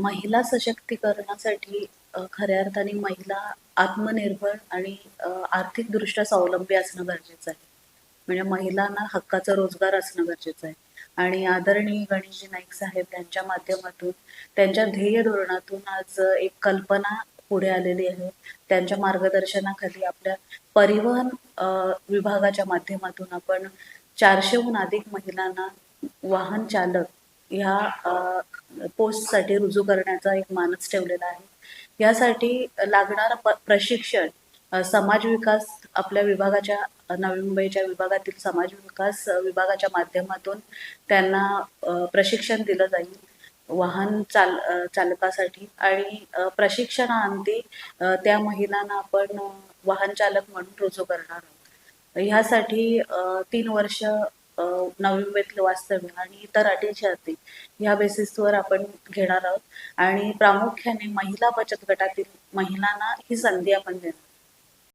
महिला सशक्तीकरणासाठी खऱ्या अर्थाने महिला आत्मनिर्भर आणि आर्थिकदृष्ट्या स्वावलंबी असणं गरजेचं आहे. म्हणजे महिलांना हक्काचा रोजगार असणं गरजेचं आहे. आणि आदरणीय गणेशजी नाईक साहेब यांच्या माध्यमातून, त्यांच्या ध्येय धोरणातून आज एक कल्पना पुढे आलेली आहे. त्यांच्या मार्गदर्शनाखाली आपल्या परिवहन विभागाच्या माध्यमातून आपण 400हून अधिक महिलांना वाहन चालक ह्या पोस्टसाठी रुजू करण्याचा एक मानस ठेवलेला आहे. यासाठी लागणारं प्रशिक्षण समाज विकास आपल्या विभागाच्या नवी मुंबईच्या विभागातील समाज विकास विभागाच्या माध्यमातून त्यांना प्रशिक्षण दिलं जाईल वाहन चालकासाठी. आणि प्रशिक्षणाअंती त्या महिलांना आपण वाहन चालक म्हणून रुजू करणार आहोत. ह्यासाठी 3 वर्ष नवी मुंबईतलं वास्तव्य आणि इतर अटी ह्या बेसिसवर आपण घेणार आहोत. आणि प्रामुख्याने महिला बचत गटातील महिलांना ही संधी आपण देणार.